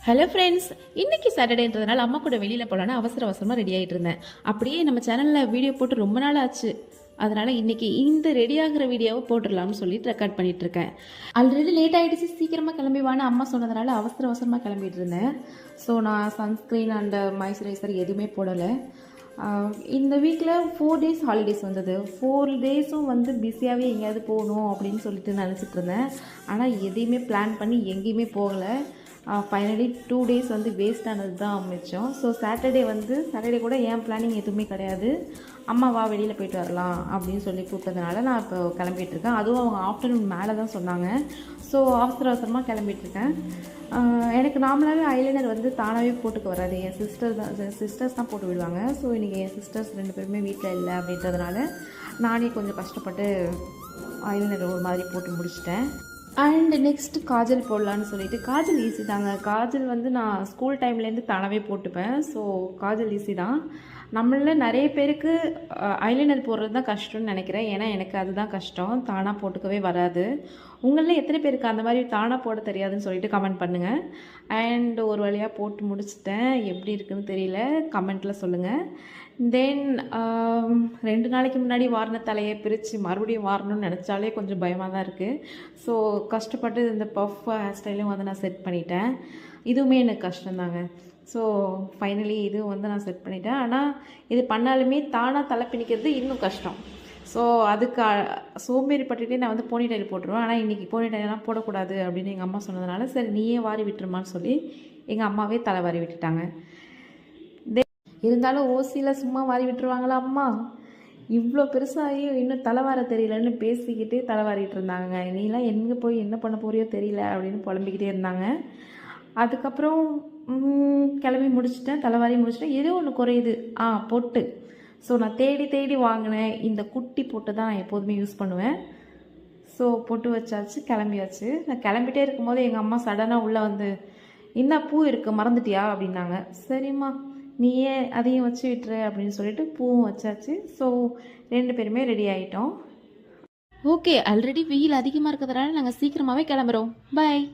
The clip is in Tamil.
ஹலோ ஃப்ரெண்ட்ஸ், இன்னைக்கு சாட்டர்டேன்றதுனால அம்மா கூட வெளியில் போகலான்னு அவசரமாக ரெடி ஆகிட்டு இருந்தேன். அப்படியே நம்ம சேனலில் வீடியோ போட்டு ரொம்ப நாள் ஆச்சு. அதனால் இன்றைக்கி இந்த ரெடி ஆகிற வீடியோவை போட்டுடலாம்னு சொல்லிட்டு ரெக்கார்ட் பண்ணிகிட்டு இருக்கேன். ஆல்ரெடி லேட் ஆகிடுச்சு, சீக்கிரமாக கிளம்பிவான்னு அம்மா சொன்னதுனால அவசரமாக கிளம்பிட்டு இருந்தேன். ஸோ நான் சன்ஸ்க்ரீன் அண்ட் மாய்ஸ்சரைசர் எதுவுமே போடலை. இந்த வீக்கில் 4 days ஹாலிடேஸ் வந்தது. 4 daysம் பிஸியாகவே எங்கேயாவது போகணும் அப்படின்னு சொல்லிட்டு நினச்சிட்டு இருந்தேன். ஆனால் எதையுமே பிளான் பண்ணி எங்கேயுமே போகலை. ஃபைனலி 2 days வேஸ்ட் ஆனது தான் மிச்சம். ஸோ சாட்டர்டே கூட ஏன் பிளானிங் எதுவுமே கிடையாது. அம்மா வா வெளியில் போயிட்டு வரலாம் அப்படின்னு சொல்லி கூப்பிட்டதுனால நான் இப்போ கிளம்பிகிட்ருக்கேன். அதுவும் அவங்க ஆஃப்டர்நூன் மேலே தான் சொன்னாங்க. ஸோ அவசரமாக கிளம்பிகிட்ருக்கேன். எனக்கு நார்மலாகவே ஐலைனர் தானாகவே போட்டுக்க வராது. என் சிஸ்டர்ஸ் தான் போட்டு விடுவாங்க. ஸோ இன்றைக்கி என் சிஸ்டர்ஸ் 2 பேருமே வீட்டில் இல்லை அப்படின்றதுனால நானே கொஞ்சம் கஷ்டப்பட்டு ஐலைனர் ஒரு மாதிரி போட்டு முடிச்சிட்டேன். அண்ட் நெக்ஸ்ட் காஜல் போடலான்னு சொல்லிட்டு, காஜல் ஈஸி தாங்க. காஜல் நான் ஸ்கூல் டைம்லேருந்து தானாகவே போட்டுப்பேன். ஸோ காஜல் ஈஸி தான். நம்மள நிறைய பேருக்கு ஐலைனர் போடுறது தான் கஷ்டம்னு நினைக்கிறேன். ஏன்னா எனக்கு அதுதான் கஷ்டம், தானாக போட்டுக்கவே வராது. உங்களில் எத்தனை பேருக்கு அந்த மாதிரி தானாக போட தெரியாதுன்னு சொல்லிட்டு கமெண்ட் பண்ணுங்கள். அண்ட் ஒரு வழியாக போட்டு முடிச்சிட்டேன். எப்படி இருக்குன்னு தெரியல, கமெண்ட்டில் சொல்லுங்கள். தென் 2 நாளைக்கு முன்னாடி வாரின தலையை பிரித்து மறுபடியும் வாரணும்னு நினச்சாலே கொஞ்சம் பயமாக தான் இருக்குது. ஸோ கஷ்டப்பட்டு இந்த பஃப் ஹேர் ஸ்டைலும் நான் செட் பண்ணிட்டேன். இதுவுமே எனக்கு கஷ்டம்தாங்க. ஸோ ஃபைனலி இதுவும் நான் செட் பண்ணிட்டேன். ஆனால் இது பண்ணாலுமே தானாக தலை பிணிக்கிறது இன்னும் கஷ்டம். ஸோ அதுக்கு சோம்பேறி பட்டுகிட்டே நான் போனி டைல் போட்டுருவேன். ஆனால் இன்றைக்கி போனி டைலாம் போடக்கூடாது அப்படின்னு எங்கள் அம்மா சொன்னதுனால சரி நீயே வாரி விட்டுருமான்னு சொல்லி எங்கள் அம்மாவே தலை வாரி விட்டுட்டாங்க. இருந்தாலும் ஓசியில் சும்மா வாரி விட்டுருவாங்களா அம்மா? இவ்வளோ பெருசாகி இன்னும் தலைவார தெரியலன்னு பேசிக்கிட்டே தலைவாரிட்டு இருந்தாங்க. நீலாம் எங்கே போய் என்ன பண்ண போறியோ தெரியல அப்படின்னு புலம்பிக்கிட்டே இருந்தாங்க. அதுக்கப்புறம் கிளம்பி முடிச்சிட்டேன், தலைவாரி முடிச்சிட்டேன். ஏதோ ஒன்று குறையுது, பொட்டு. ஸோ நான் தேடி வாங்கினேன். இந்த குட்டி பொட்டு தான் நான் எப்போதுமே யூஸ் பண்ணுவேன். ஸோ பொட்டு வச்சாச்சு, கிளம்பியாச்சு. நான் கிளம்பிட்டே இருக்கும்போது எங்கள் அம்மா சடனாக உள்ளே என்ன பூ இருக்குது மறந்துட்டியா அப்படின்னாங்க. சரிம்மா நீயே அதையும் வச்சு விட்டுரு அப்படின்னு சொல்லிட்டு பூவும் வச்சாச்சு. ஸோ 2 பேருமே ரெடி ஆகிட்டோம். ஓகே, ஆல்ரெடி வெயில் அதிகமாக இருக்கிறதுனால நாங்கள் சீக்கிரமாகவே கிளம்புறோம். பாய்.